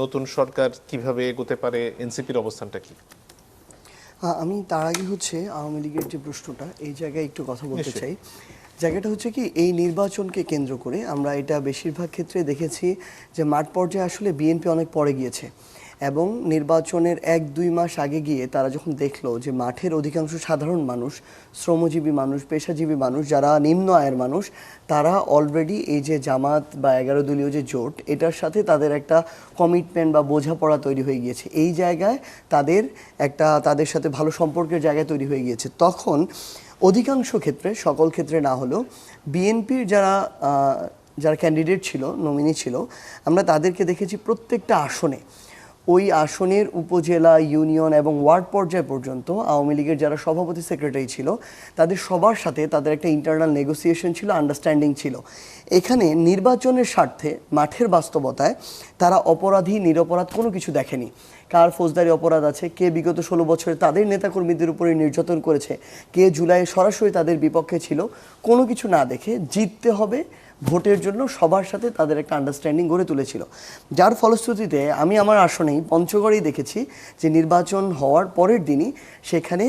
নতুন সরকার কিভাবে এগোতে পারে, এনসিপির অবস্থানটা কি? আমি তার আগে আওয়ামী লীগের যে প্রশ্নটা এই জায়গায় একটু কথা বলতে চাই। জায়গাটা কি এই নির্বাচনকে কেন্দ্র করে আমরা এটা বেশিরভাগ ক্ষেত্রে দেখেছি যে মাঠ পর্যায়ে আসলে বিএনপি অনেক পরে গিয়েছে এবং নির্বাচনের 1-2 মাস আগে গিয়ে তারা যখন দেখলো যে মাঠের অধিকাংশ সাধারণ মানুষ, শ্রমজীবী মানুষ, পেশাজীবী মানুষ, যারা নিম্ন আয়ের মানুষ, তারা অলরেডি এই যে জামাত বা 11 দলীয় যে জোট, এটার সাথে তাদের একটা কমিটমেন্ট বা বোঝাপড়া তৈরি হয়ে গিয়েছে। এই জায়গায় তাদের সাথে ভালো সম্পর্কের জায়গায় তৈরি হয়ে গিয়েছে। তখন অধিকাংশ ক্ষেত্রে, সকল ক্ষেত্রে না হলেও, বিএনপির যারা ক্যান্ডিডেট ছিল, নমিনি ছিল, আমরা তাদেরকে দেখেছি প্রত্যেকটা আসনে, ওই আসনের উপজেলা, ইউনিয়ন এবং ওয়ার্ড পর্যায় পর্যন্ত আওয়ামী লীগের যারা সভাপতি, সেক্রেটারি ছিল, তাদের সবার সাথে তাদের একটা ইন্টারনাল নেগোসিয়েশন ছিল, আন্ডারস্ট্যান্ডিং ছিল। এখানে নির্বাচনের স্বার্থে মাঠের বাস্তবতায় তারা অপরাধী নিরপরাধ কোনো কিছু দেখেনি। কার ফৌজদারি অপরাধ আছে, কে বিগত 16 বছরে তাদের নেতাকর্মীদের উপরে নির্যাতন করেছে, কে জুলাইয়ে সরাসরি তাদের বিপক্ষে ছিল, কোনো কিছু না দেখে জিততে হবে ভোটের জন্য সবার সাথে তাদের একটা আন্ডারস্ট্যান্ডিং গড়ে তুলেছিল। যার ফলশ্রুতিতে আমি আমার আসনেই পঞ্চগড়েই দেখেছি যে নির্বাচন হওয়ার পরের দিনই সেখানে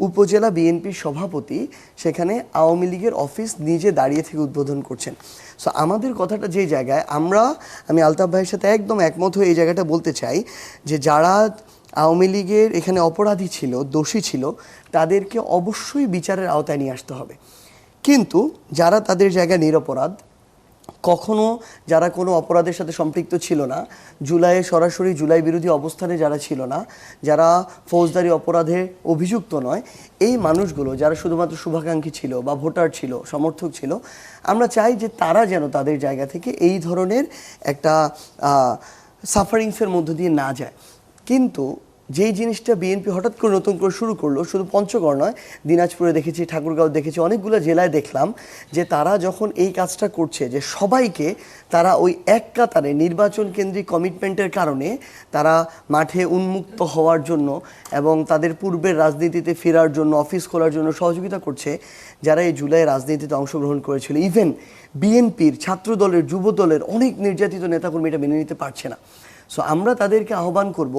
উপজেলা বিএনপির সভাপতি সেখানে আওয়ামী লীগের অফিস নিজে দাঁড়িয়ে থেকে উদ্বোধন করছেন। সো আমাদের কথাটা যে জায়গায় আমি আলতাফ ভাইয়ের সাথে একদম একমত হয়ে এই জায়গাটা বলতে চাই যে যারা আওয়ামী লীগের এখানে অপরাধী ছিল, দোষী ছিল, তাদেরকে অবশ্যই বিচারের আওতায় নিয়ে আসতে হবে। কিন্তু যারা তাদের জায়গায় নিরপরাধ, কখনো যারা কোনো অপরাধের সাথে সম্পৃক্ত ছিল না, জুলাইয়ে সরাসরি জুলাই বিরোধী অবস্থানে যারা ছিল না, যারা ফৌজদারি অপরাধে অভিযুক্ত নয়, এই মানুষগুলো যারা শুধুমাত্র শুভাকাঙ্ক্ষী ছিল বা ভোটার ছিল, সমর্থক ছিল, আমরা চাই যে তারা যেন তাদের জায়গা থেকে এই ধরনের একটা সাফারিংসের মধ্য দিয়ে না যায়। কিন্তু যেই জিনিসটা বিএনপি হঠাৎ করে নতুন করে শুরু করলো, শুধু পঞ্চগড় নয়, দিনাজপুরে দেখেছি, ঠাকুরগাঁও দেখেছি, অনেকগুলো জেলায় দেখলাম যে তারা যখন এই কাজটা করছে, যে সবাইকে তারা ওই এক কাতারে নির্বাচন কেন্দ্রিক কমিটমেন্টের কারণে তারা মাঠে উন্মুক্ত হওয়ার জন্য এবং তাদের পূর্বের রাজনীতিতে ফেরার জন্য, অফিস খোলার জন্য সহযোগিতা করছে, যারা এই জুলাই রাজনীতিতে অংশগ্রহণ করেছিল। ইভেন বিএনপির ছাত্রদলের, যুবদলের অনেক নির্যাতিত নেতাকর্মী এটা মেনে নিতে পারছে না। সো আমরা তাদেরকে আহ্বান করব,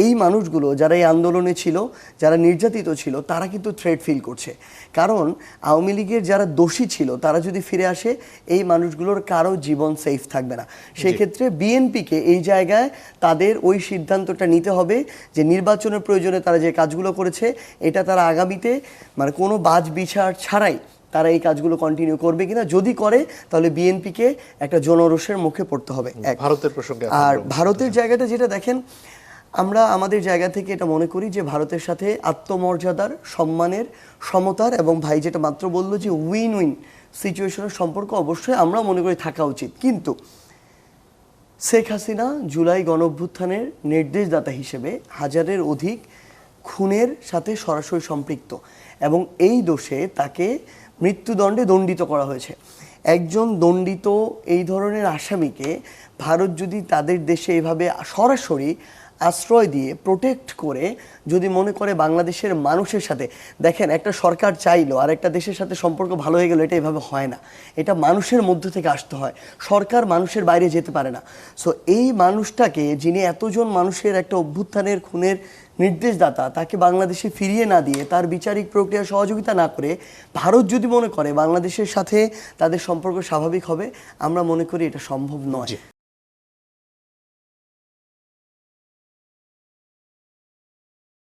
এই মানুষগুলো যারা এই আন্দোলনে ছিল, যারা নির্যাতিত ছিল, তারা কিন্তু থ্রেট ফিল করছে। কারণ আওয়ামী লীগের যারা দোষী ছিল তারা যদি ফিরে আসে, এই মানুষগুলোর কারো জীবন সেফ থাকবে না। সেক্ষেত্রে বিএনপিকে এই জায়গায় তাদের ওই সিদ্ধান্তটা নিতে হবে যে নির্বাচনের প্রয়োজনে তারা যে কাজগুলো করেছে, এটা তারা আগামীতে কোনো বাজ বিচার ছাড়াই তারা এই কাজগুলো কন্টিনিউ করবে কিনা। যদি করে তাহলে বিএনপিকে একটা জনরোষের মুখে পড়তে হবে। ভারতের প্রসঙ্গে আর ভারতের জায়গাটা যেটা দেখেন, আমরা আমাদের জায়গা থেকে এটা মনে করি যে ভারতের সাথে আত্মমর্যাদার, সম্মানের, সমতার এবং ভাই যেটা মাত্র বললো যে উইন উইন সিচুয়েশনের সম্পর্ক অবশ্যই আমরা মনে করি থাকা উচিত। কিন্তু শেখ হাসিনা জুলাই গণঅভ্যুত্থানের নির্দেশদাতা হিসেবে হাজারের অধিক খুনের সাথে সরাসরি সম্পৃক্ত এবং এই দোষে তাকে মৃত্যুদণ্ডে দণ্ডিত করা হয়েছে। একজন দণ্ডিত এই ধরনের আসামিকে ভারত যদি তাদের দেশে এভাবে সরাসরি আশ্রয় দিয়ে প্রোটেক্ট করে যদি মনে করে বাংলাদেশের মানুষের সাথে, দেখেন একটা সরকার চাইলো আর একটা দেশের সাথে সম্পর্ক ভালো হয়ে গেল, এটা এভাবে হয় না। এটা মানুষের মধ্য থেকে আসতে হয়, সরকার মানুষের বাইরে যেতে পারে না। সো এই মানুষটাকে, যিনি এতজন মানুষের একটা অভ্যুত্থানের খুনের নির্দেশদাতা, তাকে বাংলাদেশে ফিরিয়ে না দিয়ে তার বিচারিক প্রক্রিয়া সহযোগিতা না করে ভারত যদি মনে করে বাংলাদেশের সাথে তাদের সম্পর্ক স্বাভাবিক হবে, আমরা মনে করি এটা সম্ভব নয়।